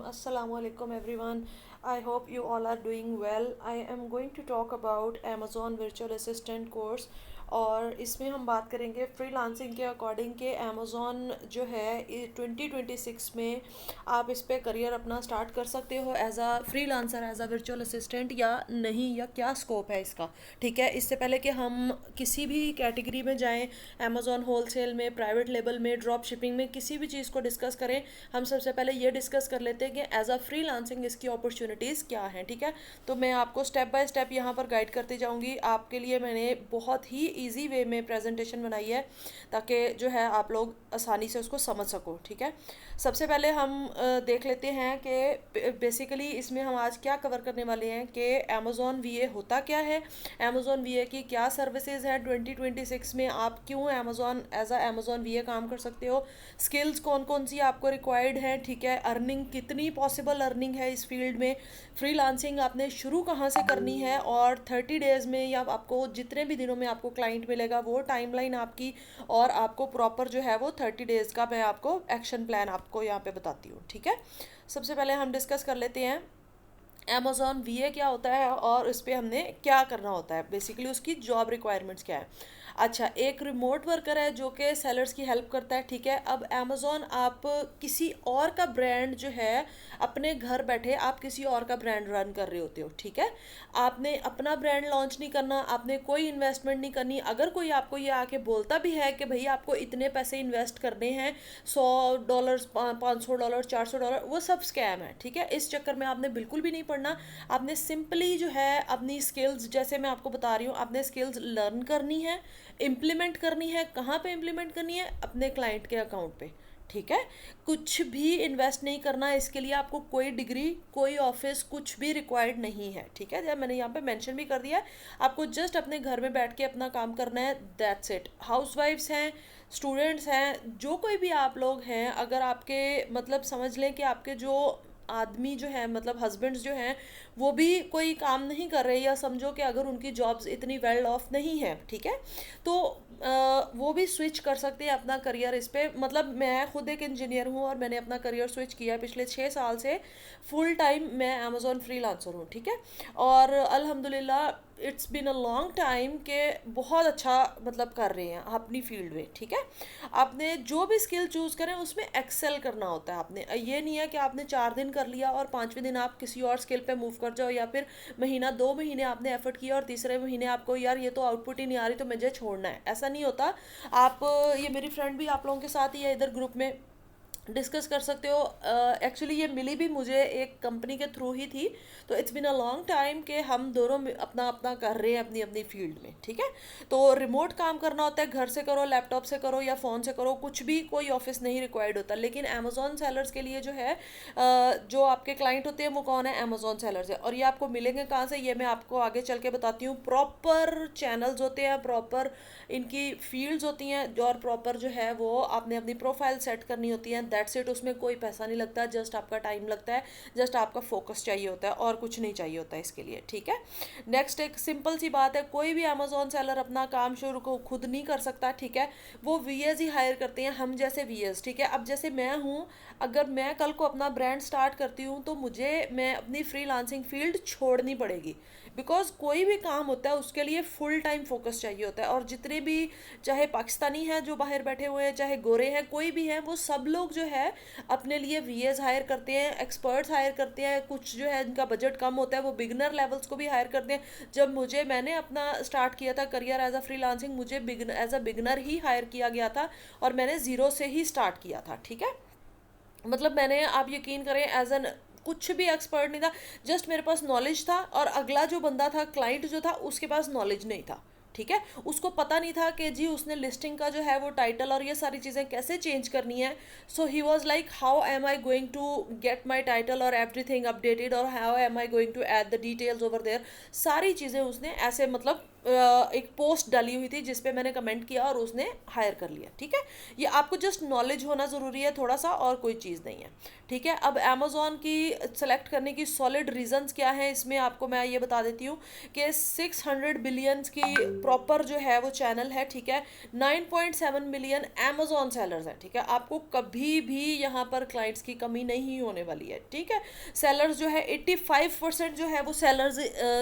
Assalamu alaikum everyone. I hope you all are doing well. I am going to talk about Amazon Virtual Assistant course और इसमें हम बात करेंगे freelancing के according के Amazon जो है 2026 में आप इस पे करियर अपना स्टार्ट कर सकते हो as a freelancer as a virtual assistant या नहीं, या क्या स्कोप है इसका। ठीक है, इससे पहले कि हम किसी भी कैटेगरी में जाएं, अमेज़ॉन होलसेल में, प्राइवेट लेवल में, ड्रॉप शिपिंग में, किसी भी चीज़ को डिस्कस करें, हम सबसे पहले ये डिस्कस कर लेते हैं कि एज अ फ्रीलांसिंग इसकी अपॉर्चुनिटीज़ क्या हैं। ठीक है, तो मैं आपको स्टेप बाय स्टेप यहाँ पर गाइड करती जाऊँगी। आपके लिए मैंने बहुत ही ईजी वे में प्रेजेंटेशन बनाई है ताकि जो है आप लोग आसानी से उसको समझ सको। ठीक है, सबसे पहले हम देख लेते हैं कि बेसिकली इसमें हम आज क्या कवर करने वाले हैं कि अमेज़ॉन वीए होता क्या है, अमेज़ॉन वीए की क्या सर्विसेज है 2026 में, आप क्यों Amazon as a Amazon VA काम कर सकते हो, स्किल्स कौन कौन सी आपको रिक्वायर्ड हैं। ठीक है, अर्निंग कितनी पॉसिबल अर्निंग है इस फील्ड में, फ्रीलांसिंग आपने शुरू कहाँ से करनी है, और 30 डेज़ में या आपको जितने भी दिनों में आपको क्लाइंट मिलेगा वो टाइमलाइन आपकी, और आपको प्रॉपर जो है वो 30 डेज़ का मैं आपको एक्शन प्लान आपको यहाँ पे बताती हूँ। ठीक है, सबसे पहले हम डिस्कस कर लेते हैं अमेज़ॉन वीए क्या होता है और इस पर हमने क्या करना होता है, बेसिकली उसकी जॉब रिक्वायरमेंट्स क्या है। अच्छा, एक रिमोट वर्कर है जो कि सेलर्स की हेल्प करता है। ठीक है, अब अमेज़ॉन आप किसी और का ब्रांड जो है, अपने घर बैठे आप किसी और का ब्रांड रन कर रहे होते हो। ठीक है, आपने अपना ब्रांड लॉन्च नहीं करना, आपने कोई इन्वेस्टमेंट नहीं करनी। अगर कोई आपको ये आके बोलता भी है कि भाई आपको इतने पैसे इन्वेस्ट करने हैं, $100, $500, $400, वो सब स्कैम है। ठीक है, इस चक्कर में आपने बिल्कुल भी नहीं पढ़ना। आपने सिंपली जो है अपनी स्किल्स, जैसे मैं आपको बता रही हूँ, आपने स्किल्स लर्न करनी है, इम्प्लीमेंट करनी है। कहाँ पे इम्प्लीमेंट करनी है? अपने क्लाइंट के अकाउंट पे। ठीक है, कुछ भी इन्वेस्ट नहीं करना है इसके लिए, आपको कोई डिग्री, कोई ऑफिस, कुछ भी रिक्वायर्ड नहीं है। ठीक है, जब मैंने यहाँ पे मेंशन भी कर दिया है, आपको जस्ट अपने घर में बैठ के अपना काम करना है, दैट्स इट। हाउसवाइफ्स हैं, स्टूडेंट्स हैं, जो कोई भी आप लोग हैं, अगर आपके मतलब समझ लें कि आपके जो आदमी जो है, मतलब हस्बैंड्स जो हैं, वो भी कोई काम नहीं कर रहे, या समझो कि अगर उनकी जॉब्स इतनी वेल ऑफ नहीं है, ठीक है, तो वो भी स्विच कर सकते हैं अपना करियर इस पे। मतलब मैं खुद एक इंजीनियर हूँ और मैंने अपना करियर स्विच किया पिछले 6 साल से, फुल टाइम मैं अमेज़ॉन फ्रीलांसर हूँ। ठीक है, और अल्हम्दुलिल्लाह it's been a long time के बहुत अच्छा मतलब कर रहे हैं अपनी फील्ड में। ठीक है, आपने जो भी स्किल चूज़ करें उसमें एक्सेल करना होता है। आपने ये नहीं है कि आपने 4 दिन कर लिया और 5वें दिन आप किसी और स्किल पे मूव कर जाओ, या फिर महीना 2 महीने आपने एफर्ट किया और तीसरे महीने आपको यार ये तो आउटपुट ही नहीं आ रही तो मुझे छोड़ना है, ऐसा नहीं होता। आप ये मेरी फ्रेंड भी आप लोगों के साथ ही है, इधर ग्रुप में डिस्कस कर सकते हो। एक्चुअली ये मिली भी मुझे एक कंपनी के थ्रू ही थी, तो it's been a long time के हम दोनों अपना अपना कर रहे हैं अपनी अपनी फील्ड में। ठीक है, तो रिमोट काम करना होता है, घर से करो, लैपटॉप से करो या फ़ोन से करो, कुछ भी, कोई ऑफिस नहीं रिक्वायर्ड होता। लेकिन अमेज़ॉन सेलर्स के लिए जो है जो आपके क्लाइंट होते हैं वो कौन है? अमेज़ॉन सेलर्स है। और ये आपको मिलेंगे कहाँ से, ये मैं आपको आगे चल के बताती हूँ। प्रॉपर चैनल्स होते हैं, प्रॉपर इनकी फील्ड्स होती हैं, और प्रॉपर जो है वो आपने अपनी प्रोफाइल सेट करनी होती है, दैट्स इट। उसमें कोई पैसा नहीं लगता, जस्ट आपका टाइम लगता है, जस्ट आपका फोकस चाहिए होता है, और कुछ नहीं चाहिए होता है इसके लिए। ठीक है, नेक्स्ट एक सिंपल सी बात है, कोई भी अमेज़ॉन सेलर अपना काम शुरू को खुद नहीं कर सकता। ठीक है, वो वीएस ही हायर करते हैं, हम जैसे वीएस। ठीक है, अब जैसे मैं हूँ, अगर मैं कल को अपना ब्रांड स्टार्ट करती हूँ तो मैं अपनी फ्रीलांसिंग फील्ड छोड़नी पड़ेगी, बिकॉज कोई भी काम होता है उसके लिए फुल टाइम फोकस चाहिए होता है। और जितने भी, चाहे पाकिस्तानी हैं जो बाहर बैठे हुए हैं, चाहे गोरे हैं, कोई भी हैं, वो सब लोग जो है अपने लिए वीएस हायर करते हैं, एक्सपर्ट्स हायर करते हैं। कुछ जो है इनका बजट कम होता है, वो बिगनर लेवल्स को भी हायर करते हैं। जब मैंने अपना स्टार्ट किया था करियर एज अ फ्रीलांसिंग, मुझे एज अ बिगनर ही हायर किया गया था, और मैंने ज़ीरो से ही स्टार्ट किया था। ठीक है, मतलब मैंने, आप यकीन करें, एज एन कुछ भी एक्सपर्ट नहीं था, जस्ट मेरे पास नॉलेज था, और अगला जो बंदा था, क्लाइंट जो था, उसके पास नॉलेज नहीं था। ठीक है, उसको पता नहीं था कि जी उसने लिस्टिंग का जो है वो टाइटल और ये सारी चीज़ें कैसे चेंज करनी है। So he was like, how am I going to get my title और एवरीथिंग अपडेटेड, और how am I going to add the details over there. सारी चीज़ें उसने ऐसे मतलब एक पोस्ट डाली हुई थी जिसपे मैंने कमेंट किया और उसने हायर कर लिया। ठीक है, ये आपको जस्ट नॉलेज होना ज़रूरी है थोड़ा सा, और कोई चीज़ नहीं है। ठीक है, अब अमेज़ॉन की सेलेक्ट करने की सॉलिड रीजंस क्या है, इसमें आपको मैं ये बता देती हूँ कि 600 बिलियंस की प्रॉपर जो है वो चैनल है, ठीक है। 9.7 मिलियन अमेजोन सेलर्स हैं, ठीक है। आपको कभी भी यहाँ पर क्लाइंट्स की कमी नहीं होने वाली है, ठीक है। सेलर्स जो है 85% जो है वो सेलर्स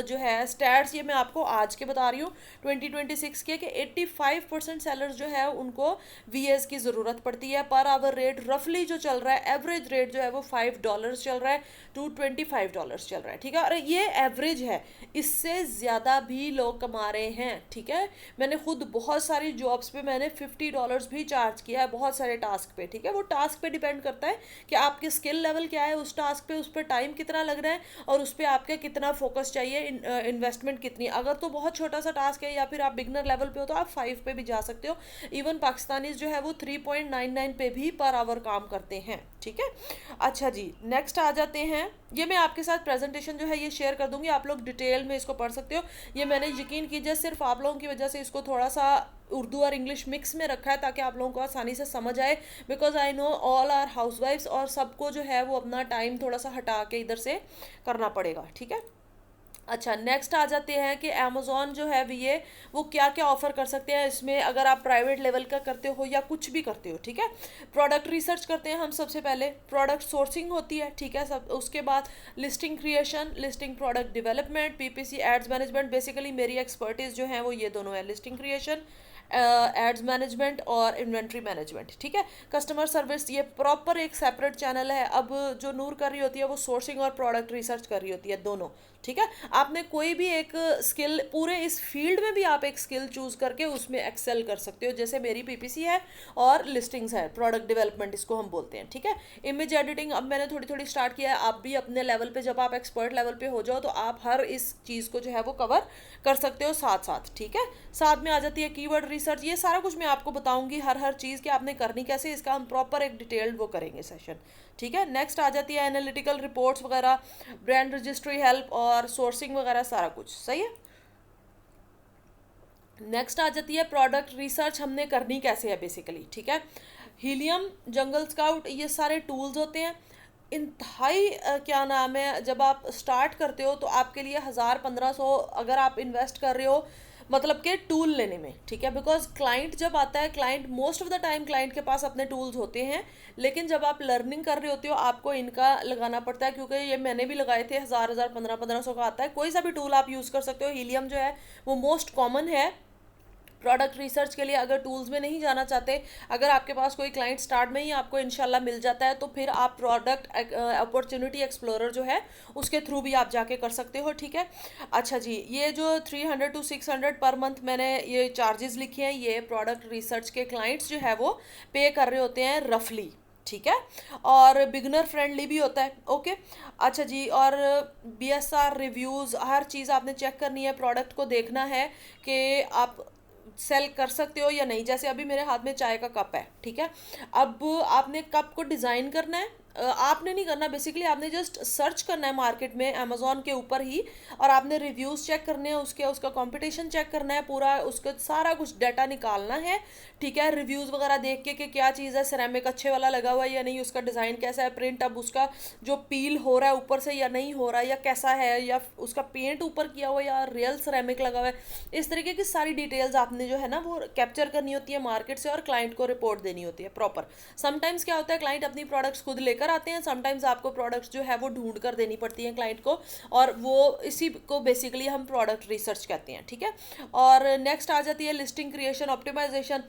जो है स्टैट्स, ये मैं आपको आज के बता रही हूँ 2026 के, कि 85% सेलर्स जो है उनको वीएस की ज़रूरत पड़ती है। पर आवर रेट रफली जो चल रहा है, एवरेज रेट जो है वो $5 चल रहा है टू $25 चल रहा है, ठीक है। और ये एवरेज है, इससे ज़्यादा भी लोग कमा रहे हैं, ठीक है। मैंने खुद बहुत सारी जॉब्स पे मैंने $50 भी चार्ज किया है बहुत सारे टास्क पे, ठीक है। वो टास्क पे डिपेंड करता है कि आपकी स्किल लेवल क्या है उस टास्क पे, उस पर टाइम कितना लग रहा है और उस पर आपका कितना फोकस चाहिए, इन्वेस्टमेंट कितनी। अगर तो बहुत छोटा सा टास्क है या फिर आप बिगनर लेवल पे हो तो आप 5 पे भी जा सकते हो। इवन पाकिस्तानीज जो है वो 3.99 पे भी पर आवर काम करते हैं, ठीक है। अच्छा जी, नेक्स्ट आ जाते हैं। ये मैं आपके साथ प्रेजेंटेशन जो है ये शेयर कर दूंगी, आप लोग डिटेल में इसको पढ़ सकते हो। ये मैंने यकीन कीजिए सिर्फ आप लोगों की वजह से इसको थोड़ा सा उर्दू और इंग्लिश मिक्स में रखा है ताकि आप लोगों को आसानी से समझ आए, because I know all are हाउसवाइफ्स और सबको जो है वो अपना टाइम थोड़ा सा हटा के इधर से करना पड़ेगा, ठीक है। अच्छा, नेक्स्ट आ जाते हैं कि अमेज़ॉन जो है भी ये वो क्या क्या ऑफ़र कर सकते हैं इसमें, अगर आप प्राइवेट लेवल का करते हो या कुछ भी करते हो, ठीक है। प्रोडक्ट रिसर्च करते हैं हम सबसे पहले, प्रोडक्ट सोर्सिंग होती है, ठीक है। सब उसके बाद listing creation, listing product development, PPC ads management. Basically मेरी एक्सपर्टीज़ जो है वो ये दोनों है, लिस्टिंग क्रिएशन, एड्स मैनेजमेंट और इन्वेंट्री मैनेजमेंट, ठीक है। कस्टमर सर्विस ये प्रॉपर एक सेपरेट चैनल है। अब जो नूर कर रही होती है वो सोर्सिंग और प्रोडक्ट रिसर्च कर रही होती है, दोनों, ठीक है। आपने कोई भी एक स्किल, पूरे इस फील्ड में भी आप एक स्किल चूज करके उसमें एक्सेल कर सकते हो, जैसे मेरी पीपीसी है और लिस्टिंग्स है, प्रोडक्ट डेवलपमेंट इसको हम बोलते हैं, ठीक है। इमेज एडिटिंग अब मैंने थोड़ी थोड़ी स्टार्ट किया है, आप भी अपने लेवल पे जब आप एक्सपर्ट लेवल पे हो जाओ तो आप हर इस चीज़ को जो है वो कवर कर सकते हो साथ साथ, ठीक है। साथ में आ जाती है कीवर्ड रिसर्च। ये सारा कुछ मैं आपको बताऊंगी, हर हर चीज़ कि आपने करनी कैसे, इसका हम प्रॉपर एक डिटेल्ड वो करेंगे सेशन, ठीक है। नेक्स्ट आ जाती है एनालिटिकल रिपोर्ट्स वगैरह, ब्रांड रजिस्ट्री हेल्प और सोर्सिंग वगैरह, सारा कुछ सही है। नेक्स्ट आ जाती है प्रोडक्ट रिसर्च, हमने करनी कैसे है बेसिकली, ठीक है। हीलियम, जंगल स्काउट, ये सारे टूल्स होते हैं। इंतहाई क्या नाम है, जब आप स्टार्ट करते हो तो आपके लिए 1000-1500 अगर आप इन्वेस्ट कर रहे हो मतलब कि टूल लेने में, ठीक है। बिकॉज क्लाइंट जब आता है, client most of the time client के पास अपने टूल्स होते हैं, लेकिन जब आप लर्निंग कर रहे होते हो आपको इनका लगाना पड़ता है, क्योंकि ये मैंने भी लगाए थे, 1000 1500 का आता है। कोई सा भी टूल आप यूज़ कर सकते हो, हीलियम जो है वो मोस्ट कॉमन है प्रोडक्ट रिसर्च के लिए। अगर टूल्स में नहीं जाना चाहते, अगर आपके पास कोई क्लाइंट स्टार्ट में ही आपको इंशाल्लाह मिल जाता है तो फिर आप प्रोडक्ट अपॉर्चुनिटी एक्सप्लोरर जो है उसके थ्रू भी आप जाके कर सकते हो, ठीक है। अच्छा जी, ये जो 300 to 600 पर मंथ मैंने ये चार्जेस लिखे हैं, ये प्रोडक्ट रिसर्च के क्लाइंट्स जो है वो पे कर रहे होते हैं रफली, ठीक है। और बिगनर फ्रेंडली भी होता है, ओके। अच्छा जी, और बीएसआर रिव्यूज़, हर चीज़ आपने चेक करनी है, प्रोडक्ट को देखना है कि आप सेल कर सकते हो या नहीं। जैसे अभी मेरे हाथ में चाय का कप है, ठीक है। अब आपने कप को डिज़ाइन करना है, आपने नहीं करना, बेसिकली आपने जस्ट सर्च करना है मार्केट में अमेज़ॉन के ऊपर ही, और आपने रिव्यूज़ चेक करने हैं उसके, उसका कंपटीशन चेक करना है, पूरा उसका सारा कुछ डाटा निकालना है, ठीक है। रिव्यूज़ वगैरह देख के कि क्या चीज़ है, सिरेमिक अच्छे वाला लगा हुआ है या नहीं, उसका डिज़ाइन कैसा है, प्रिंट अब उसका जो पील हो रहा है ऊपर से या नहीं हो रहा है, या कैसा है, या उसका पेंट ऊपर किया हुआ या रियल सिरेमिक लगा हुआ है। इस तरीके की सारी डिटेल्स आपने जो है ना वो कैप्चर करनी होती है मार्केट से और क्लाइंट को रिपोर्ट देनी होती है प्रॉपर। समटाइम्स क्या होता है, क्लाइंट अपनी प्रोडक्ट्स खुद लेकर आते हैं, समटाइम्स आपको प्रोडक्ट्स जो है वो ढूंढ कर देनी पड़ती हैं क्लाइंट को, और वो इसी को बेसिकली हम प्रोडक्ट रिसर्च कहते हैं, ठीक है। और नेक्स्ट आ जाती है लिस्टिंग क्रिएशन ऑप्टिमाइजेशन।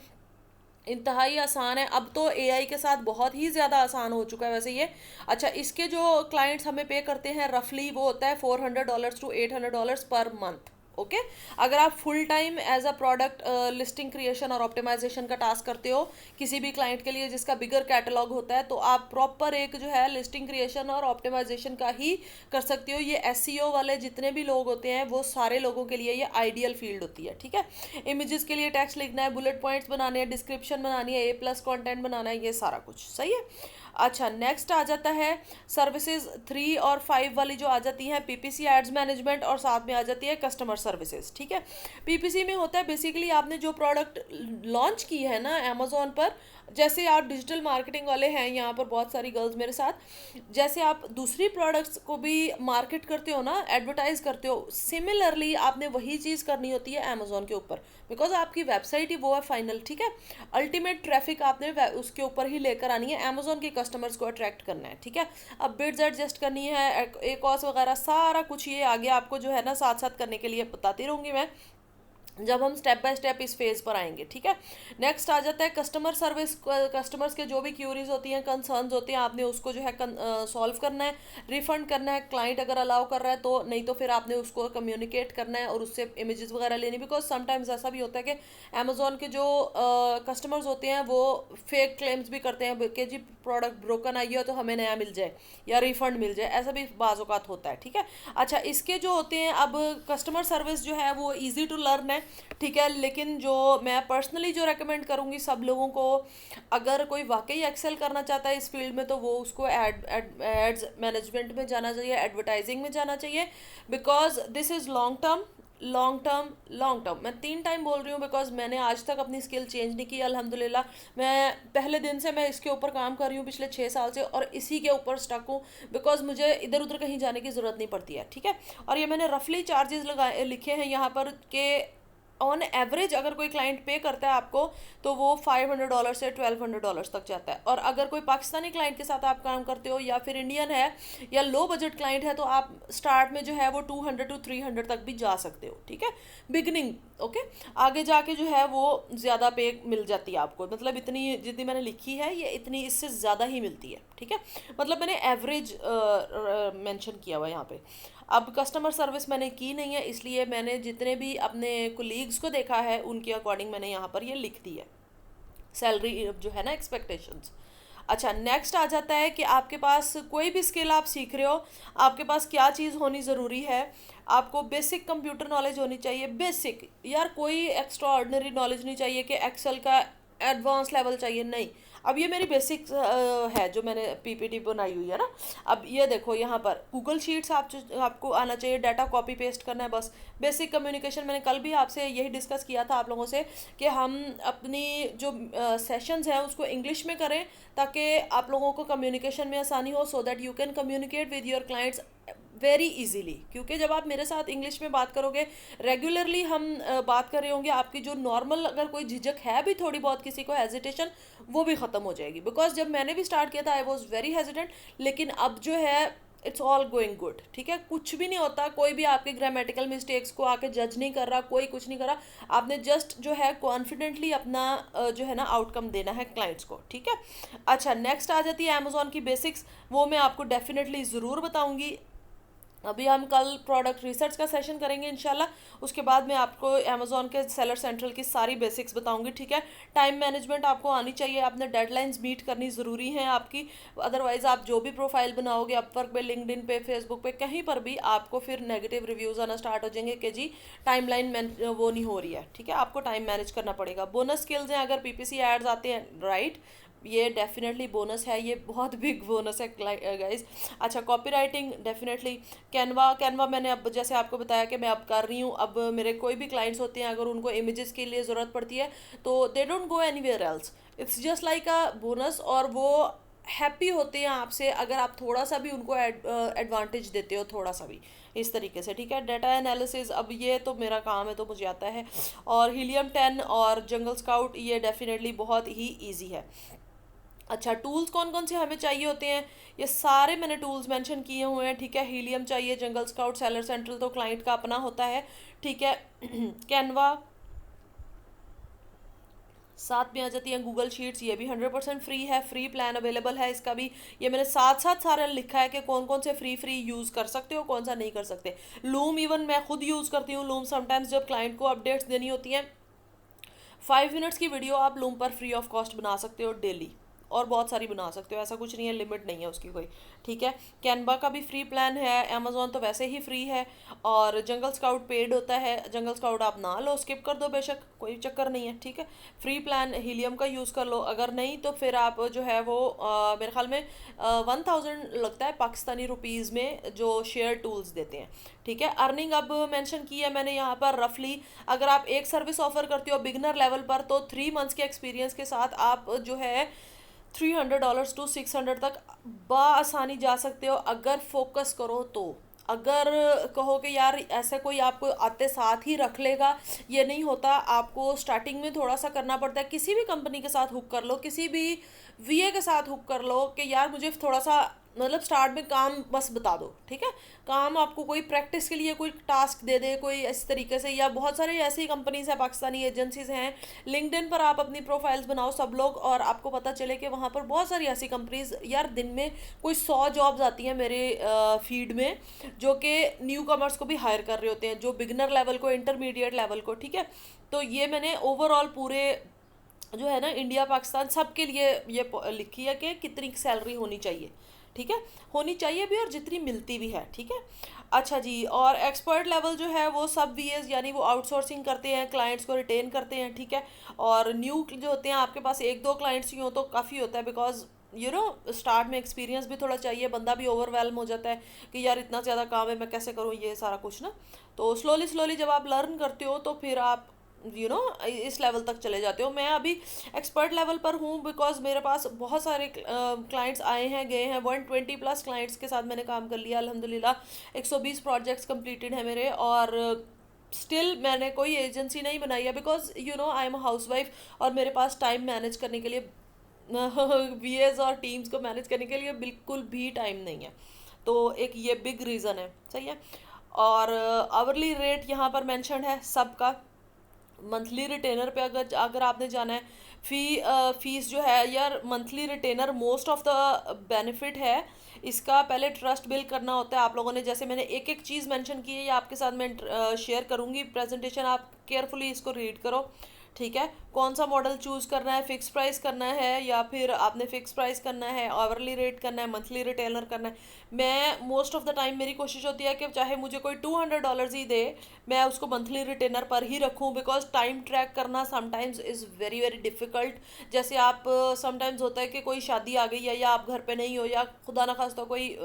इंतहाई आसान है, अब तो एआई के साथ बहुत ही ज़्यादा आसान हो चुका है वैसे ये। अच्छा, इसके जो क्लाइंट्स हमें पे करते हैं रफली वो होता है $400 to $800 पर मंथ, ओके। अगर आप full time as a product listing creation और ऑप्टिमाइजेशन का टास्क करते हो किसी भी क्लाइंट के लिए जिसका बिगर कैटलॉग होता है, तो आप प्रॉपर एक जो है लिस्टिंग क्रिएशन और ऑप्टिमाइजेशन का ही कर सकते हो। ये एसईओ वाले जितने भी लोग होते हैं वो सारे लोगों के लिए ये आइडियल फील्ड होती है, ठीक है। इमेजेस के लिए टेक्स्ट लिखना है, बुलेट पॉइंट्स बनाने हैं, डिस्क्रिप्शन बनानी है, A+ कंटेंट बनाना है, ये सारा कुछ सही है। अच्छा, नेक्स्ट आ जाता है सर्विसेज 3 और 5 वाली जो आ जाती हैं, पीपीसी एड्स मैनेजमेंट, और साथ में आ जाती है कस्टमर सर्विसेज, ठीक है। पीपीसी में होता है बेसिकली आपने जो प्रोडक्ट लॉन्च की है ना अमेज़ॉन पर, जैसे आप डिजिटल मार्केटिंग वाले हैं, यहाँ पर बहुत सारी गर्ल्स मेरे साथ, जैसे आप दूसरी प्रोडक्ट्स को भी मार्केट करते हो ना, एडवर्टाइज करते हो, सिमिलरली आपने वही चीज़ करनी होती है अमेजोन के ऊपर, बिकॉज आपकी वेबसाइट ही वो है फाइनल, ठीक है। अल्टीमेट ट्रैफिक आपने उसके ऊपर ही लेकर आनी है, अमेजोन के कस्टमर्स को अट्रैक्ट करना है, ठीक है। अब बिड्स एडजस्ट करनी है, एक कॉस्ट वगैरह सारा कुछ ये आगे आपको जो है ना साथ साथ करने के लिए बताती रहूँगी मैं, जब हम स्टेप बाय स्टेप इस फेज़ पर आएंगे, ठीक है। नेक्स्ट आ जाता है कस्टमर सर्विस। कस्टमर्स के जो भी क्यूरीज होती हैं, कंसर्न्स होते हैं, आपने उसको जो है सॉल्व करना है, रिफंड करना है, क्लाइंट अगर अलाउ कर रहा है तो, नहीं तो फिर आपने उसको कम्युनिकेट करना है और उससे इमेजेस वगैरह लेनी, बिकॉज समटाइम्स ऐसा भी होता है कि अमेजोन के जो कस्टमर्स होते हैं वो फेक क्लेम्स भी करते हैं कि जी प्रोडक्ट ब्रोकन आई हो तो हमें नया मिल जाए या रिफंड मिल जाए, ऐसा भी बाज़ औक़ात होता है, ठीक है। अच्छा, इसके जो होते हैं, अब कस्टमर सर्विस जो है वो ईजी टू लर्न है, ठीक है, लेकिन जो मैं पर्सनली जो रेकमेंड करूँगी सब लोगों को, अगर कोई वाकई एक्सेल करना चाहता है इस फील्ड में, तो वो उसको एड्स मैनेजमेंट में जाना चाहिए, एडवर्टाइजिंग में जाना चाहिए, because this is long term, long term, long term. मैं 3 टाइम बोल रही हूँ बिकॉज मैंने आज तक अपनी स्किल चेंज नहीं की अल्हम्दुलिल्लाह। मैं पहले दिन से मैं इसके ऊपर काम कर रही हूँ पिछले 6 साल से, और इसी के ऊपर स्टक हूँ, बिकॉज मुझे इधर उधर कहीं जाने की ज़रूरत नहीं पड़ती है, ठीक है। और ये मैंने रफली चार्जेस लगाए लिखे हैं यहाँ पर के ऑन एवरेज अगर कोई क्लाइंट पे करता है आपको तो वो $500 से $1200 तक जाता है, और अगर कोई पाकिस्तानी क्लाइंट के साथ आप काम करते हो या फिर इंडियन है या लो बजट क्लाइंट है तो आप स्टार्ट में जो है वो 200 to 300 तक भी जा सकते हो, ठीक है, बिगनिंग, ओके। आगे जाके जो है वो ज़्यादा पे मिल जाती है आपको, मतलब इतनी जितनी मैंने लिखी है ये इतनी इससे ज़्यादा ही मिलती है, ठीक है, मतलब मैंने एवरेज मेंशन किया हुआ यहाँ पे। अब कस्टमर सर्विस मैंने की नहीं है, इसलिए मैंने जितने भी अपने कोलीग्स को देखा है उनके अकॉर्डिंग मैंने यहाँ पर ये लिख दी है सैलरी जो है ना, एक्सपेक्टेशंस। अच्छा, नेक्स्ट आ जाता है कि आपके पास कोई भी स्किल आप सीख रहे हो, आपके पास क्या चीज़ होनी ज़रूरी है, आपको बेसिक कंप्यूटर नॉलेज होनी चाहिए, बेसिक यार, कोई एक्स्ट्रा ऑर्डिनरी नॉलेज नहीं चाहिए कि एक्सेल का एडवांस लेवल चाहिए, नहीं। अब ये मेरी बेसिक है जो मैंने पीपीटी बनाई हुई है ना। अब ये देखो यहाँ पर गूगल शीट्स आपको आना चाहिए, डाटा कॉपी पेस्ट करना है, बस बेसिक कम्युनिकेशन। मैंने कल भी आपसे यही डिस्कस किया था आप लोगों से कि हम अपनी जो सेशंस हैं उसको इंग्लिश में करें ताकि आप लोगों को कम्युनिकेशन में आसानी हो, so that you can communicate with your clients very easily. क्योंकि जब आप मेरे साथ इंग्लिश में बात करोगे, रेगुलरली हम बात कर रहे होंगे, आपकी जो नॉर्मल अगर कोई झिझक है भी थोड़ी बहुत, किसी को हेजिटेशन, वो भी ख़त्म हो जाएगी। बिकॉज जब मैंने भी स्टार्ट किया था आई वॉज वेरी हेजिटेंट, लेकिन अब जो है इट्स ऑल गोइंग गुड, ठीक है, कुछ भी नहीं होता, कोई भी आपके ग्रामेटिकल मिस्टेक्स को आके जज नहीं कर रहा, कोई कुछ नहीं कर रहा, आपने जस्ट जो है कॉन्फिडेंटली अपना जो है ना आउटकम देना है क्लाइंट्स को, ठीक है। अच्छा, नेक्स्ट आ जाती है अमेजोन की बेसिक्स, वो मैं आपको डेफिनेटली ज़रूर बताऊंगी। अभी हम कल प्रोडक्ट रिसर्च का सेशन करेंगे इंशाल्लाह, उसके बाद मैं आपको अमेजोन के सेलर सेंट्रल की सारी बेसिक्स बताऊंगी, ठीक है। टाइम मैनेजमेंट आपको आनी चाहिए, आपने डेडलाइंस मीट करनी ज़रूरी है आपकी, अदरवाइज़ आप जो भी प्रोफाइल बनाओगे अपवर्क पे, लिंक्डइन पे, फेसबुक पे, कहीं पर भी आपको फिर नेगेटिव रिव्यूज़ आना स्टार्ट हो जाएंगे कि जी टाइमलाइन वो नहीं हो रही है, ठीक है, आपको टाइम मैनेज करना पड़ेगा। बोनस स्किल्स हैं, अगर पीपीसी एड्स आते हैं, राइट, ये डेफिनेटली बोनस है, ये बहुत बिग बोनस है गाइस। अच्छा, कॉपी राइटिंग डेफिनेटली, कैनवा मैंने अब जैसे आपको बताया कि मैं अब कर रही हूँ। अब मेरे कोई भी क्लाइंट्स होते हैं, अगर उनको इमेजेस के लिए ज़रूरत पड़ती है तो they don't go anywhere else, it's just like a bonus, और वो हैप्पी होते हैं आपसे अगर आप थोड़ा सा भी उनको एडवांटेज देते हो, थोड़ा सा भी इस तरीके से, ठीक है। डाटा एनालिसिस, अब ये तो मेरा काम है तो मुझे आता है, और हीलियम 10 और जंगल स्काउट ये डेफिनेटली बहुत ही ईजी है। अच्छा, टूल्स कौन कौन से हमें चाहिए होते हैं, ये सारे मैंने टूल्स मेंशन किए हुए हैं, ठीक है। हीलियम चाहिए, जंगल स्काउट, सेलर सेंट्रल तो क्लाइंट का अपना होता है, ठीक है। कैनवा साथ में आ जाती है, गूगल शीट्स ये भी 100% फ्री है, फ्री प्लान अवेलेबल है इसका भी, ये मैंने साथ साथ सारा लिखा है कि कौन कौन से फ्री यूज़ कर सकते हो, कौन सा नहीं कर सकते। लूम इवन मैं खुद यूज़ करती हूँ, लूम समटाइम्स जब क्लाइंट को अपडेट्स देनी होती हैं, 5 मिनट्स की वीडियो आप लूम पर फ्री ऑफ कॉस्ट बना सकते हो डेली, और बहुत सारी बना सकते हो, ऐसा कुछ नहीं है, लिमिट नहीं है उसकी कोई, ठीक है। कैनवा का भी फ्री प्लान है, अमेजोन तो वैसे ही फ्री है, और जंगल स्काउट पेड होता है। जंगल स्काउट आप ना लो, स्किप कर दो बेशक, कोई चक्कर नहीं है, ठीक है। फ्री प्लान हीलियम का यूज़ कर लो, अगर नहीं तो फिर आप जो है वो मेरे ख्याल में 1000 लगता है पाकिस्तानी रुपीज़ में, जो शेयर टूल्स देते हैं, ठीक है। अर्निंग अब मेंशन की है मैंने यहाँ पर रफली, अगर आप एक सर्विस ऑफर करते हो बिगनर लेवल पर, तो 3 मंथ्स के एक्सपीरियंस के साथ आप जो है $300 to 600 तक बआसानी जा सकते हो, अगर फोकस करो तो। अगर कहो कि यार ऐसे कोई आपको आते साथ ही रख लेगा, ये नहीं होता, आपको स्टार्टिंग में थोड़ा सा करना पड़ता है। किसी भी कंपनी के साथ हुक कर लो, किसी भी वीए के साथ हुक कर लो कि यार मुझे थोड़ा सा मतलब स्टार्ट में काम बस बता दो, ठीक है। काम आपको कोई प्रैक्टिस के लिए कोई टास्क दे दे कोई इस तरीके से, या बहुत सारे ऐसी कंपनीज हैं, पाकिस्तानी एजेंसीज हैं, लिंक्डइन पर आप अपनी प्रोफाइल्स बनाओ सब लोग, और आपको पता चले कि वहाँ पर बहुत सारी ऐसी कंपनीज, यार दिन में कोई 100 जॉब्स आती हैं मेरे फीड में, जो कि न्यू कमर्स को भी हायर कर रहे होते हैं, जो बिगनर लेवल को, इंटरमीडिएट लेवल को, ठीक है। तो ये मैंने ओवरऑल पूरे जो है ना इंडिया पाकिस्तान सब के लिए ये लिखी है कि कितनी सैलरी होनी चाहिए, ठीक है, होनी चाहिए भी और जितनी मिलती भी है, ठीक है। अच्छा जी, और एक्सपर्ट लेवल जो है वो सब वीएस, यानी वो आउटसोर्सिंग करते हैं, क्लाइंट्स को रिटेन करते हैं, ठीक है। और न्यू जो होते हैं, आपके पास एक दो क्लाइंट्स ही हो तो काफ़ी होता है, बिकॉज स्टार्ट में एक्सपीरियंस भी थोड़ा चाहिए, बंदा भी ओवरवेलम हो जाता है कि यार इतना ज़्यादा काम है, मैं कैसे करूँ ये सारा कुछ ना। तो स्लोली स्लोली जब आप लर्न करते हो तो फिर आप इस लेवल तक चले जाते हो। मैं अभी एक्सपर्ट लेवल पर हूँ, बिकॉज मेरे पास बहुत सारे क्लाइंट्स आए हैं गए हैं, 120+ क्लाइंट्स के साथ मैंने काम कर लिया अल्हम्दुलिल्लाह। 120 प्रोजेक्ट्स कंप्लीटेड हैं मेरे, और स्टिल मैंने कोई एजेंसी नहीं बनाई है, because I am house wife, और मेरे पास टाइम मैनेज करने के लिए वीएस और टीम्स को मैनेज करने के लिए बिल्कुल भी टाइम नहीं है। तो एक ये बिग रीज़न है, सही है। और आवरली रेट यहाँ पर मेंशन है सबका। मंथली रिटेनर पे अगर अगर आपने जाना है, फीस जो है यार, monthly retainer most of the benefit है इसका। पहले ट्रस्ट बिल्ड करना होता है आप लोगों ने, जैसे मैंने एक एक चीज़ मेंशन की है, ये आपके साथ मैं शेयर करूँगी प्रेजेंटेशन, आप केयरफुली इसको रीड करो, ठीक है। कौन सा मॉडल चूज़ करना है, फिक्स प्राइस करना है या फिर आपने फिक्स प्राइस करना है, आवरली रेट करना है, मंथली रिटेलर करना है। मैं मोस्ट ऑफ द टाइम मेरी कोशिश होती है कि चाहे मुझे कोई $200 ही दे, मैं उसको मंथली रिटेनर पर ही रखूं, बिकॉज टाइम ट्रैक करना sometimes is very very difficult. जैसे आप समटाइम्स होता है कि कोई शादी आ गई है, या आप घर पे नहीं हो, या खुदा ना खास्ता कोई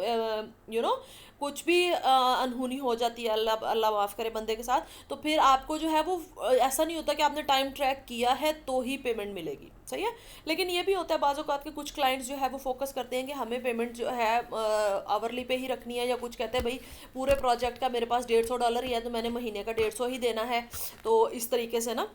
कुछ भी अनहोनी हो जाती है, अल्लाह अल्लाह माफ़ करे बंदे के साथ, तो फिर आपको जो है वो ऐसा नहीं होता कि आपने टाइम ट्रैक किया है तो ही पेमेंट मिलेगी, सही है। लेकिन ये भी होता है बाज़ औक़ात के कुछ क्लाइंट्स जो है वो फोकस करते हैं कि हमें पेमेंट जो है आवरली पे ही रखनी है, या कुछ कहते हैं भाई पूरे प्रोजेक्ट का मेरे पास $150 ही है तो मैंने महीने का 150 ही देना है, तो इस तरीके से ना,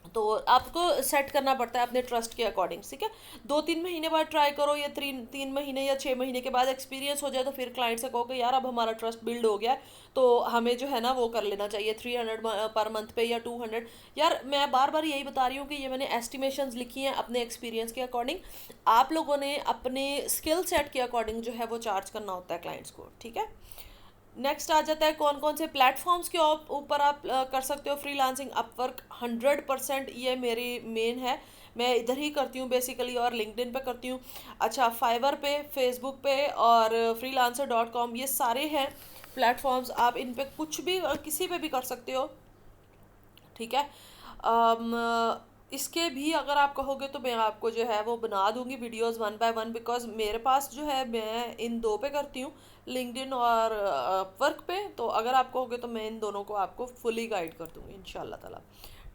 तो आपको सेट करना पड़ता है अपने ट्रस्ट के अकॉर्डिंग, ठीक है। 2-3 महीने बाद ट्राई करो, या 3 महीने या 6 महीने के बाद एक्सपीरियंस हो जाए तो फिर क्लाइंट से कहो कि यार अब हमारा ट्रस्ट बिल्ड हो गया है, तो हमें जो है ना वो कर लेना चाहिए 300 पर मंथ पे या 200। यार मैं बार बार यही बता रही हूँ कि ये मैंने एस्टिमेशंस लिखी हैं अपने एक्सपीरियंस के अकॉर्डिंग, आप लोगों ने अपने स्किल सेट के अकॉर्डिंग जो है वो चार्ज करना होता है क्लाइंट्स को, ठीक है। नेक्स्ट आ जाता है कौन कौन से प्लेटफॉर्म्स के ऊपर आप कर सकते हो फ्रीलांसिंग। अपवर्क 100% ये मेरी मेन है, मैं इधर ही करती हूँ बेसिकली, और लिंक्डइन पे करती हूँ। अच्छा, फाइवर पे, फेसबुक पे और freelancer.com, ये सारे हैं प्लेटफॉर्म्स, आप इन पे कुछ भी किसी पे भी कर सकते हो, ठीक है। इसके भी अगर आप कहोगे तो मैं आपको जो है वो बना दूंगी वीडियोस 1 by 1, बिकॉज मेरे पास जो है मैं इन दो पे करती हूँ, लिंक्डइन और वर्क पे, तो अगर आप कहोगे तो मैं इन दोनों को आपको फुली गाइड कर दूंगी इंशाल्लाह ताला,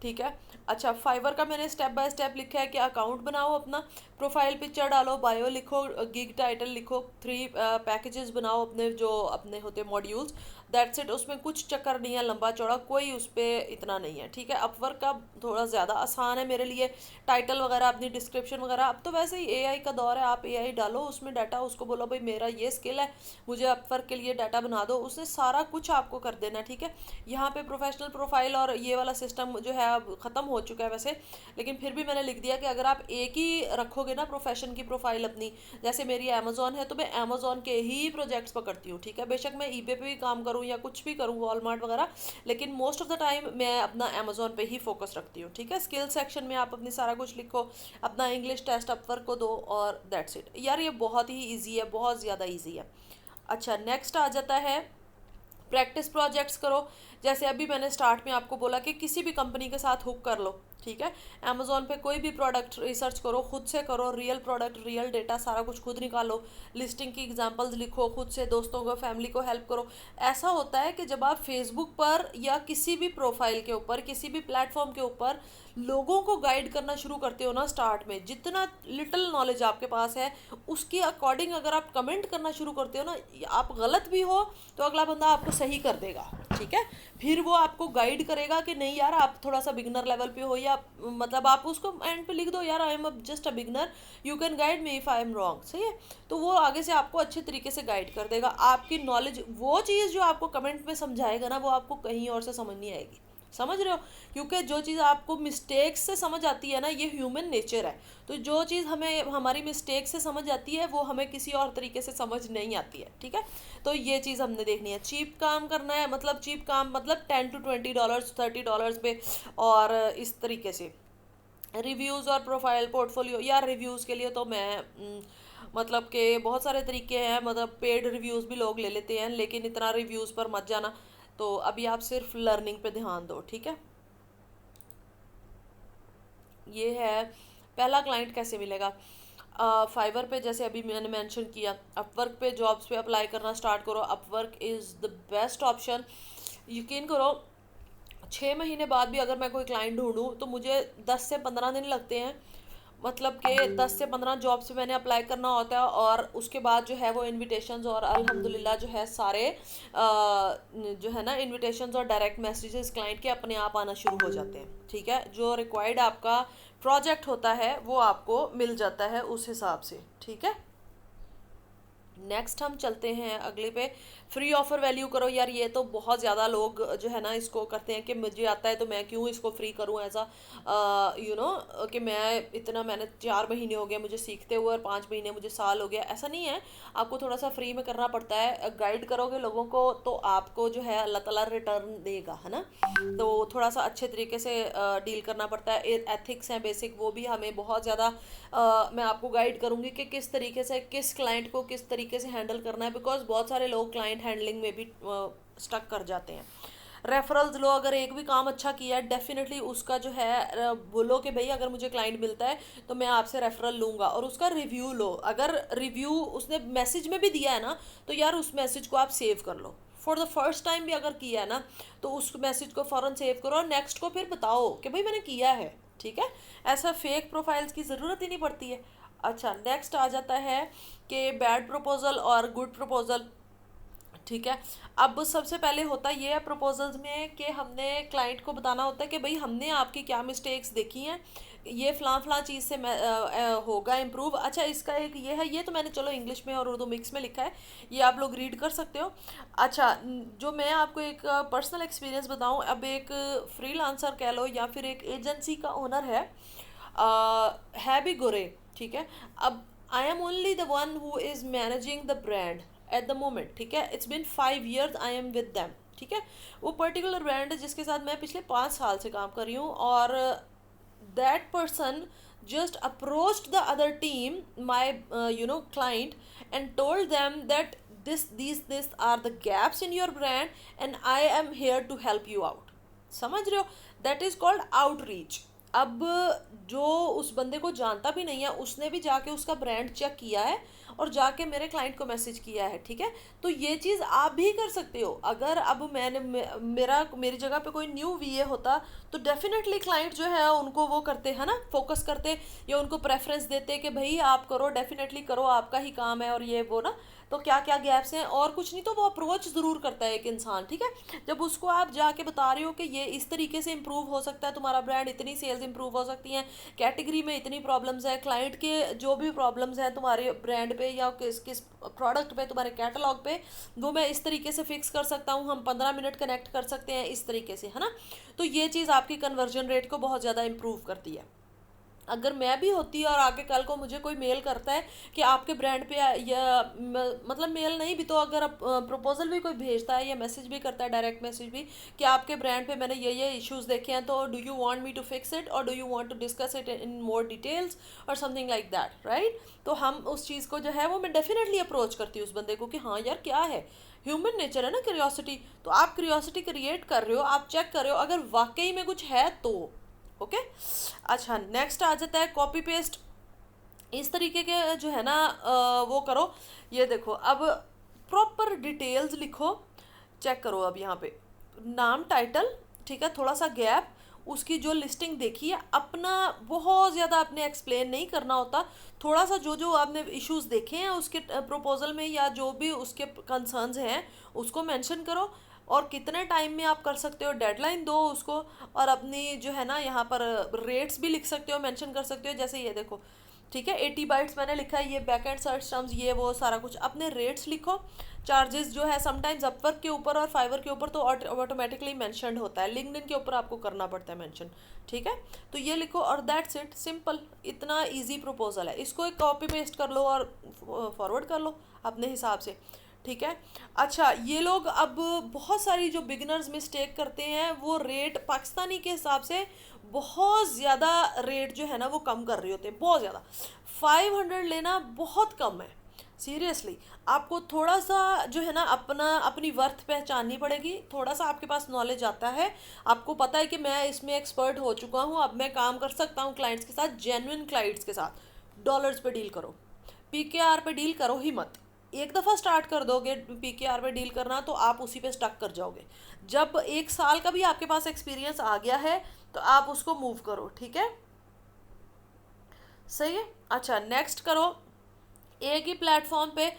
ठीक है। अच्छा, फाइवर का मैंने स्टेप बाय स्टेप लिखा है कि अकाउंट बनाओ अपना, प्रोफाइल पिक्चर डालो, बायो लिखो, गिग टाइटल लिखो, 3 पैकेजेस बनाओ अपने जो अपने होते मॉड्यूल्स, दैट्स इट। उसमें कुछ चक्कर नहीं है लंबा चौड़ा, कोई उस पर इतना नहीं है, ठीक है। अपवर्क का थोड़ा ज़्यादा आसान है मेरे लिए, टाइटल वगैरह अपनी डिस्क्रिप्शन वगैरह, अब तो वैसे ही एआई का दौर है, आप एआई डालो उसमें डाटा, उसको बोलो भाई मेरा ये स्किल है, मुझे अपवर्क के लिए डाटा बना दो, उसने सारा कुछ आपको कर देना, ठीक है। यहाँ पे प्रोफेशनल प्रोफाइल और ये वाला सिस्टम जो है अब ख़त्म हो चुका है वैसे, लेकिन फिर भी मैंने लिख दिया कि अगर आप एक ही रखोगे ना प्रोफेशन की प्रोफाइल अपनी, जैसे मेरी अमेजोन है तो मैं अमेजोन के ही प्रोजेक्ट्स पकड़ती हूँ, ठीक है। बेशक मैं ईबे पे भी काम करूँ या कुछ भी करूँ, वॉलमार्ट वगैरह, लेकिन मोस्ट ऑफ द टाइम मैं अपना अमेजोन पे ही फोकस रखती हूँ, ठीक है। स्किल सेक्शन में आप अपनी सारा कुछ लिखो, अपना इंग्लिश टेस्ट अपवर्क को दो और दैट्स इट यार। ये बहुत ही ईजी है, बहुत ज़्यादा ईजी है। अच्छा, नेक्स्ट आ जाता है प्रैक्टिस प्रोजेक्ट्स करो। जैसे अभी मैंने स्टार्ट में आपको बोला कि किसी भी कंपनी के साथ हुक कर लो, ठीक है। अमेजोन पे कोई भी प्रोडक्ट रिसर्च करो, खुद से करो, रियल प्रोडक्ट रियल डेटा सारा कुछ खुद निकालो, लिस्टिंग की एग्जांपल्स लिखो, खुद से दोस्तों को फैमिली को हेल्प करो। ऐसा होता है कि जब आप फेसबुक पर या किसी भी प्रोफाइल के ऊपर, किसी भी प्लेटफॉर्म के ऊपर लोगों को गाइड करना शुरू करते हो ना, स्टार्ट में जितना लिटिल नॉलेज आपके पास है उसके अकॉर्डिंग अगर आप कमेंट करना शुरू करते हो ना, आप गलत भी हो तो अगला बंदा आपको सही कर देगा, ठीक है। फिर वो आपको गाइड करेगा कि नहीं यार आप थोड़ा सा बिगनर लेवल पे हो, या मतलब आप उसको एंड पे लिख दो यार I am just a beginner, you can guide me if I am wrong, सही है। तो वो आगे से आपको अच्छे तरीके से गाइड कर देगा। आपकी नॉलेज, वो चीज़ जो आपको कमेंट में समझाएगा ना, वो आपको कहीं और से समझ नहीं आएगी, समझ रहे हो। क्योंकि जो चीज़ आपको मिस्टेक्स से समझ आती है ना, ये ह्यूमन नेचर है। तो जो चीज़ हमें हमारी मिस्टेक से समझ आती है वो हमें किसी और तरीके से समझ नहीं आती है, ठीक है। तो ये चीज़ हमने देखनी है। चीप काम करना है, मतलब चीप काम मतलब $10 to $20 $30 पे, और इस तरीके से रिव्यूज़ और प्रोफाइल पोर्टफोलियो। यार रिव्यूज़ के लिए तो मैं मतलब कि बहुत सारे तरीके हैं, मतलब पेड रिव्यूज़ भी लोग ले लेते हैं, लेकिन इतना रिव्यूज़ पर मत जाना। तो अभी आप सिर्फ लर्निंग पे ध्यान दो, ठीक है। ये है पहला क्लाइंट कैसे मिलेगा। फाइवर पे जैसे अभी मैंने मेंशन किया, अपवर्क पे जॉब्स पे अप्लाई करना स्टार्ट करो। Upwork is the best option. यकीन करो 6 महीने बाद भी अगर मैं कोई क्लाइंट ढूंढूं तो मुझे 10 से 15 दिन लगते हैं। मतलब कि 10 से 15 जॉब से मैंने अप्लाई करना होता है, और उसके बाद जो है वो इनविटेशंस, और अल्हम्दुलिल्लाह जो है सारे जो है ना इनविटेशंस और डायरेक्ट मैसेजेस क्लाइंट के अपने आप आना शुरू हो जाते हैं, ठीक है। जो रिक्वायर्ड आपका प्रोजेक्ट होता है वो आपको मिल जाता है उस हिसाब से, ठीक है। नेक्स्ट हम चलते हैं अगले पे, फ्री ऑफर वैल्यू करो। यार ये तो बहुत ज़्यादा लोग जो है ना इसको करते हैं कि मुझे आता है तो मैं क्यों इसको फ्री करूं, ऐसा कि मैं इतना, मैंने 4 महीने हो गए मुझे सीखते हुए और 5 महीने मुझे साल हो गया, ऐसा नहीं है। आपको थोड़ा सा फ्री में करना पड़ता है। गाइड करोगे लोगों को तो आपको जो है अल्लाह ताला रिटर्न देगा, है ना। तो थोड़ा सा अच्छे तरीके से डील करना पड़ता है। एथिक्स हैं बेसिक, वो भी हमें बहुत ज़्यादा मैं आपको गाइड करूँगी कि किस तरीके से किस क्लाइंट को किस तरीके से हैंडल करना है, बिकॉज बहुत सारे लोग क्लाइंट हैंडलिंग में भी स्टक कर जाते हैं। रेफरल्स लो, अगर एक भी काम अच्छा किया है डेफिनेटली उसका जो है बोलो कि भाई अगर मुझे क्लाइंट मिलता है तो मैं आपसे रेफरल लूँगा, और उसका रिव्यू लो। अगर रिव्यू उसने मैसेज में भी दिया है ना तो यार उस मैसेज को आप सेव कर लो। फॉर द फर्स्ट टाइम भी अगर किया है ना तो उस मैसेज को फ़ौरन सेव करो और नेक्स्ट को फिर बताओ कि भाई मैंने किया है, ठीक है। ऐसा फेक प्रोफाइल्स की ज़रूरत ही नहीं पड़ती है। अच्छा, नेक्स्ट आ जाता है कि बैड प्रपोजल और गुड प्रपोजल, ठीक है। अब सबसे पहले होता ये है प्रपोजल्स में कि हमने क्लाइंट को बताना होता है कि भाई हमने आपकी क्या मिस्टेक्स देखी हैं, ये फ़लाँ फ़लाँ चीज़ से मैं होगा इम्प्रूव। अच्छा, इसका एक ये है, ये तो मैंने चलो इंग्लिश में और उर्दू मिक्स में लिखा है, ये आप लोग रीड कर सकते हो। अच्छा, जो मैं आपको एक पर्सनल एक्सपीरियंस बताऊं, अब एक फ्रीलांसर कह लो या फिर एक एजेंसी का ओनर है भी गोरे, ठीक है। अब I am only the one who is managing the brand at the moment, ठीक है। It's been 5 years I am with them, ठीक है। वो पर्टिकुलर ब्रांड है जिसके साथ मैं पिछले 5 साल से काम कर रही हूँ, और that person just approached the other team, my client, and told them that these are the gaps in your brand and I am here to help you out. समझ रहे हो, दैट इज कॉल्ड आउटरीच। अब जो उस बंदे को जानता भी नहीं है उसने भी जाके उसका ब्रांड चेक किया है और जाके मेरे क्लाइंट को मैसेज किया है, ठीक है। तो ये चीज़ आप भी कर सकते हो। अगर अब मैंने मेरी जगह पे कोई न्यू वीए होता तो डेफिनेटली क्लाइंट जो है उनको वो करते हैं ना, फोकस करते या उनको प्रेफरेंस देते कि भाई आप करो, डेफिनेटली करो, आपका ही काम है और ये वो ना। तो क्या क्या गैप्स हैं, और कुछ नहीं तो वो अप्रोच ज़रूर करता है एक इंसान, ठीक है। जब उसको आप जाके बता रहे हो कि ये इस तरीके से इम्प्रूव हो सकता है, तुम्हारा ब्रांड इतनी सेल्स इम्प्रूव हो सकती हैं, कैटेगरी में इतनी प्रॉब्लम्स है, क्लाइंट के जो भी प्रॉब्लम्स हैं तुम्हारे ब्रांड पे या किस किस प्रोडक्ट पे, तुम्हारे कैटलॉग पे, वो मैं इस तरीके से फिक्स कर सकता हूँ, हम 15 मिनट कनेक्ट कर सकते हैं इस तरीके से, है ना। तो ये चीज़ आपकी कन्वर्जन रेट को बहुत ज़्यादा इम्प्रूव करती है। अगर मैं भी होती और आगे कल को मुझे कोई मेल करता है कि आपके ब्रांड पे, या मतलब मेल नहीं भी तो अगर प्रपोजल भी कोई भेजता है या मैसेज भी करता है, डायरेक्ट मैसेज भी, कि आपके ब्रांड पे मैंने ये इश्यूज देखे हैं, तो do you want me to fix it or do you want to discuss it in more details or something like that, right. तो हम उस चीज़ को जो है वो मैं डेफिनेटली अप्रोच करती हूँ उस बंदे को कि हाँ यार क्या है, ह्यूमन नेचर है ना क्यूरियोसिटी। तो आप क्यूरियोसिटी क्रिएट कर रहे हो, आप चेक कर रहे हो, अगर वाकई में कुछ है तो ओके। अच्छा, नेक्स्ट आ जाता है कॉपी पेस्ट। इस तरीके के जो है ना वो करो। ये देखो, अब प्रॉपर डिटेल्स लिखो, चेक करो। अब यहाँ पे नाम, टाइटल, ठीक है, थोड़ा सा गैप, उसकी जो लिस्टिंग देखी है, अपना बहुत ज़्यादा आपने एक्सप्लेन नहीं करना होता, थोड़ा सा जो जो आपने इश्यूज देखे हैं उसके प्रपोजल में या जो भी उसके कंसर्न्स हैं उसको मेंशन करो, और कितने टाइम में आप कर सकते हो, डेडलाइन दो उसको, और अपनी जो है ना यहाँ पर रेट्स भी लिख सकते हो, मेंशन कर सकते हो। जैसे ये देखो, ठीक है, 80 बाइट्स मैंने लिखा है, ये बैक एंड सर्च टर्म्स, ये वो सारा कुछ अपने रेट्स लिखो। चार्जेस जो है समटाइम्स अपवर्क के ऊपर और फाइवर के ऊपर तो ऑटोमेटिकली मेंशनड होता है, लिंक्डइन के ऊपर आपको करना पड़ता है मेंशन, ठीक है। तो ये लिखो और दैट्स इट, सिंपल, इतना इजी प्रपोजल है। इसको एक कॉपी पेस्ट कर लो और फॉरवर्ड कर लो अपने हिसाब से, ठीक है। अच्छा, ये लोग अब बहुत सारी जो बिगिनर्स मिस्टेक करते हैं, वो रेट पाकिस्तानी के हिसाब से बहुत ज़्यादा रेट जो है ना वो कम कर रहे होते हैं, बहुत ज़्यादा। 500 लेना बहुत कम है, सीरियसली। आपको थोड़ा सा जो है ना अपनी वर्थ पहचाननी पड़ेगी, थोड़ा सा आपके पास नॉलेज आता है, आपको पता है कि मैं इसमें एक्सपर्ट हो चुका हूँ, अब मैं काम कर सकता हूँ क्लाइंट्स के साथ, जेन्युइन क्लाइंट्स के साथ। डॉलर्स पे डील करो, पीकेआर पे डील करो ही मत। एक दफ़ा स्टार्ट कर दोगे पीकेआर पे डील करना तो आप उसी पे स्टक कर जाओगे। जब 1 साल का भी आपके पास एक्सपीरियंस आ गया है तो आप उसको मूव करो, ठीक है, सही है। अच्छा, नेक्स्ट करो, एक ही प्लेटफॉर्म पे,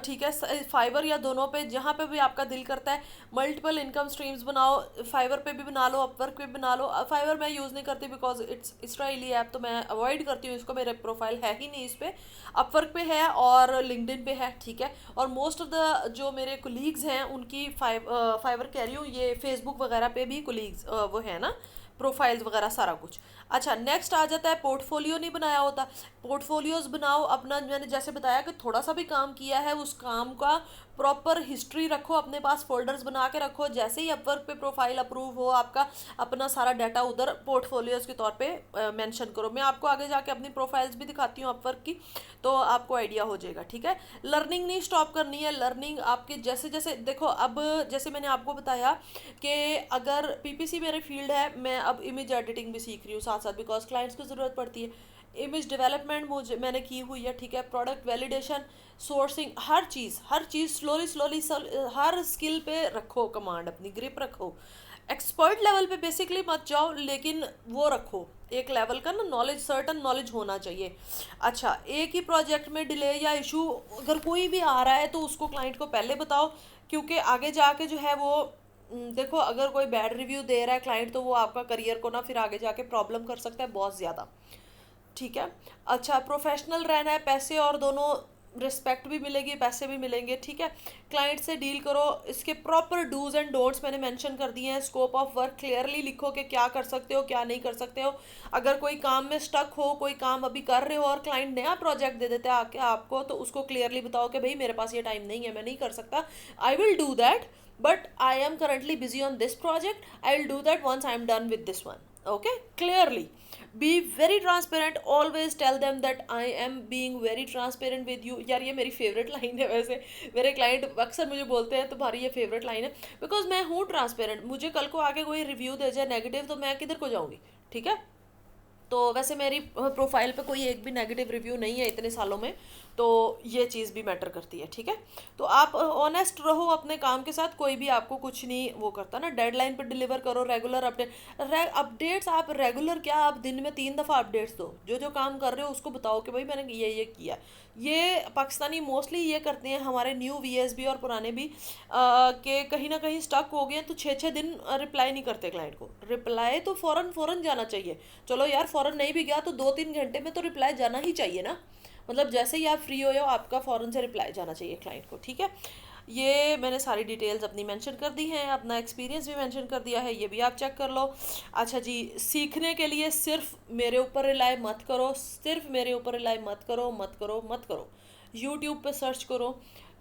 ठीक है, फाइवर या दोनों पे, जहाँ पे भी आपका दिल करता है, मल्टीपल इनकम स्ट्रीम्स बनाओ। फाइवर पे भी बना लो, अपवर्क पे भी बना लो। फाइवर मैं यूज़ नहीं करती बिकॉज इट्स इसराइली ऐप, तो मैं अवॉइड करती हूँ इसको, मेरे प्रोफाइल है ही नहीं इस पर। अपवर्क पे है और लिंक्डइन पे है, ठीक है। और मोस्ट ऑफ द जो मेरे कोलीग्स हैं उनकी फाइवर कह रही हूँ, ये फेसबुक वगैरह पे भी कोलीग्स वो है ना, प्रोफाइल्स वगैरह सारा कुछ। अच्छा, नेक्स्ट आ जाता है पोर्टफोलियो नहीं बनाया होता, पोर्टफोलियोज बनाओ अपना। मैंने जैसे बताया कि थोड़ा सा भी काम किया है उस काम का प्रॉपर हिस्ट्री रखो अपने पास, फोल्डर्स बना के रखो। जैसे ही अपवर्क पे प्रोफाइल अप्रूव हो आपका, अपना सारा डाटा उधर पोर्टफोलियोज के तौर पे मेंशन करो। मैं आपको आगे जाके अपनी प्रोफाइल्स भी दिखाती हूँ अपवर्क की, तो आपको आइडिया हो जाएगा, ठीक है। लर्निंग नहीं स्टॉप करनी है, लर्निंग आपके जैसे जैसे देखो, अब जैसे मैंने आपको बताया कि अगर पीपीसी मेरे फील्ड है, मैं अब इमेज एडिटिंग भी सीख रही हूँ साथ साथ, बिकॉज क्लाइंट्स को ज़रूरत पड़ती है। इमेज डेवलपमेंट मुझे मैंने की हुई है, ठीक है। प्रोडक्ट वैलिडेशन, सोर्सिंग, हर चीज़ स्लोली स्लोली हर स्किल पे रखो कमांड, अपनी ग्रिप रखो। एक्सपर्ट लेवल पे बेसिकली मत जाओ, लेकिन वो रखो एक लेवल का ना नॉलेज, सर्टन नॉलेज होना चाहिए। अच्छा, एक ही प्रोजेक्ट में डिले या इशू अगर कोई भी आ रहा है तो उसको क्लाइंट को पहले बताओ, क्योंकि आगे जाके जो है वो देखो, अगर कोई बैड रिव्यू दे रहा है क्लाइंट तो वो आपका करियर को ना फिर आगे जाके प्रॉब्लम कर सकता है बहुत ज़्यादा, ठीक है। अच्छा, प्रोफेशनल रहना है, पैसे और दोनों रिस्पेक्ट भी मिलेगी, पैसे भी मिलेंगे, ठीक है। क्लाइंट से डील करो, इसके प्रॉपर डूज एंड डोंट्स मैंने मेंशन कर दिए हैं। स्कोप ऑफ वर्क क्लियरली लिखो कि क्या कर सकते हो क्या नहीं कर सकते हो। अगर कोई काम में स्टक हो, कोई काम अभी कर रहे हो और क्लाइंट नया प्रोजेक्ट दे देता है आके आपको, तो उसको क्लियरली बताओ कि भाई मेरे पास ये टाइम नहीं है, मैं नहीं कर सकता, I will do that, but I am currently busy on this project, I will do that once I am done with this one, okay, clearly be very transparent, always tell them that I am being very transparent with you। यार ये मेरी favourite line है, वैसे मेरे client अक्सर मुझे बोलते हैं तुम्हारी ये फेवरेट लाइन है, बिकॉज मैं हूँ ट्रांसपेरेंट। मुझे कल को आगे कोई रिव्यू दे जाए नेगेटिव तो मैं किधर को जाऊँगी, ठीक है। तो वैसे मेरी प्रोफाइल पे कोई एक भी नेगेटिव रिव्यू नहीं है इतने सालों में, तो ये चीज़ भी मैटर करती है, ठीक है। तो आप ऑनेस्ट रहो अपने काम के साथ, कोई भी आपको कुछ नहीं वो करता ना, डेडलाइन पर डिलीवर करो, रेगुलर अपडेट्स आप रेगुलर क्या, आप दिन में 3 दफ़ा अपडेट्स दो, जो जो काम कर रहे हो उसको बताओ कि भाई मैंने ये किया। ये पाकिस्तानी मोस्टली ये करते हैं, हमारे न्यू वीएस भी और पुराने भी, कि कहीं ना कहीं स्टक हो गए हैं तो 6 6 दिन रिप्लाई नहीं करते क्लाइंट को। रिप्लाई तो फ़ौरन फ़ौरन जाना चाहिए। चलो यार फ़ौरन नहीं भी गया तो 2 3 घंटे में तो रिप्लाई जाना ही चाहिए ना। मतलब जैसे ही आप फ्री हो आपका फ़ौरन से रिप्लाई जाना चाहिए क्लाइंट को, ठीक है। ये मैंने सारी डिटेल्स अपनी मेंशन कर दी हैं, अपना एक्सपीरियंस भी मेंशन कर दिया है, ये भी आप चेक कर लो। अच्छा जी, सीखने के लिए सिर्फ मेरे ऊपर रिलाई मत करो, सिर्फ मेरे ऊपर रिलाई मत करो, मत करो, मत करो। यूट्यूब पे सर्च करो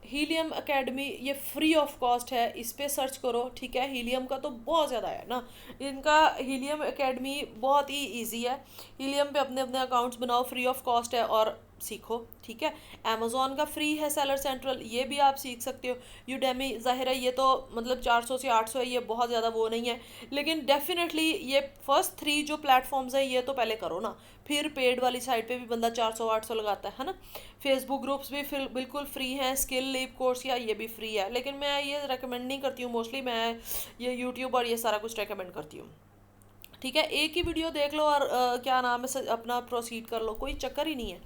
हीलियम एकेडमी, ये फ्री ऑफ कॉस्ट है, इस पे सर्च करो, ठीक है। हीलियम का तो बहुत ज़्यादा है ना, इनका हीलियम एकेडमी बहुत ही इजी है। हीलियम पे अपने अपने अकाउंट्स बनाओ, फ्री ऑफ कॉस्ट है और सीखो, ठीक है। अमेज़ॉन का फ्री है सेलर सेंट्रल, ये भी आप सीख सकते हो। यूडेमी ज़ाहिर है ये तो मतलब 400 से 800 है, ये बहुत ज़्यादा वो नहीं है, लेकिन डेफिनेटली ये फर्स्ट 3 जो प्लेटफॉर्म्स है ये तो पहले करो ना, फिर पेड वाली साइट पे भी बंदा 400 800 लगाता है ना। फेसबुक ग्रुप्स भी फिर बिल्कुल फ्री हैं, स्किल लीप कोर्स या ये भी फ्री है, लेकिन मैं ये रेकमेंड नहीं करती हूँ मोस्टली, मैं ये यूट्यूब और ये सारा कुछ रेकमेंड करती हूँ, ठीक है। एक ही वीडियो देख लो और क्या नाम है अपना प्रोसीड कर लो, कोई चक्कर ही नहीं है,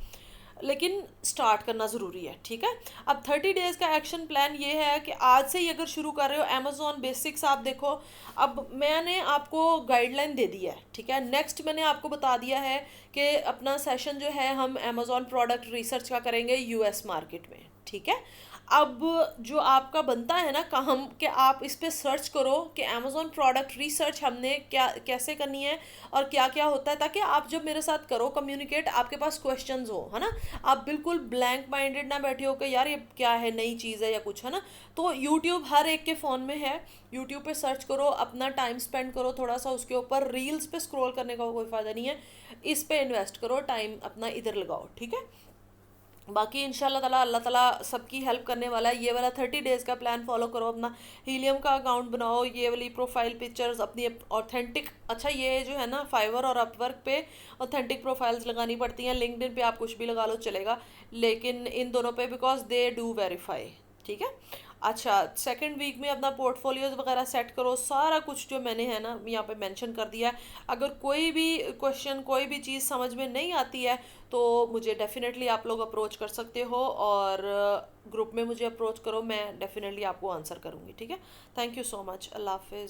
लेकिन स्टार्ट करना ज़रूरी है, ठीक है। अब 30 डेज़ का एक्शन प्लान ये है कि आज से ही अगर शुरू कर रहे हो अमेज़ॉन बेसिक्स आप देखो। अब मैंने आपको गाइडलाइन दे दी है, ठीक है। नेक्स्ट मैंने आपको बता दिया है कि अपना सेशन जो है हम अमेज़ॉन प्रोडक्ट रिसर्च का करेंगे यूएस मार्केट में, ठीक है। अब जो आपका बनता है ना काम कि आप इस पे सर्च करो कि अमेज़ॉन प्रोडक्ट रिसर्च हमने क्या कैसे करनी है और क्या क्या होता है, ताकि आप जब मेरे साथ करो कम्युनिकेट, आपके पास क्वेश्चंस हो, है ना। आप बिल्कुल ब्लैंक माइंडेड ना बैठे हो कि यार ये क्या है, नई चीज़ है या कुछ, है ना। तो यूट्यूब हर एक के फ़ोन में है, यूट्यूब पे सर्च करो, अपना टाइम स्पेंड करो थोड़ा सा उसके ऊपर, रील्स पे स्क्रॉल करने का कोई फ़ायदा नहीं है, इस पे इन्वेस्ट करो टाइम अपना, इधर लगाओ, ठीक है। बाकी इंशाल्लाह ताला अल्लाह ताला सबकी हेल्प करने वाला है। ये वाला 30 डेज़ का प्लान फॉलो करो, अपना हीलियम का अकाउंट बनाओ, ये वाली प्रोफाइल पिक्चर्स अपनी ऑथेंटिक, अच्छा ये जो है ना फाइवर और अपवर्क पे ऑथेंटिक प्रोफाइल्स लगानी पड़ती हैं, लिंक्डइन पे आप कुछ भी लगा लो चलेगा, लेकिन इन दोनों पे बिकॉज दे डू वेरीफाई, ठीक है। अच्छा, सेकंड वीक में अपना पोर्टफोलियोज वगैरह सेट करो, सारा कुछ जो मैंने है ना यहाँ पे मेंशन कर दिया है। अगर कोई भी क्वेश्चन, कोई भी चीज़ समझ में नहीं आती है तो मुझे डेफिनेटली आप लोग अप्रोच कर सकते हो, और ग्रुप में मुझे अप्रोच करो, मैं डेफिनेटली आपको आंसर करूँगी, ठीक है। थैंक यू सो मच, अल्लाह हाफिज़।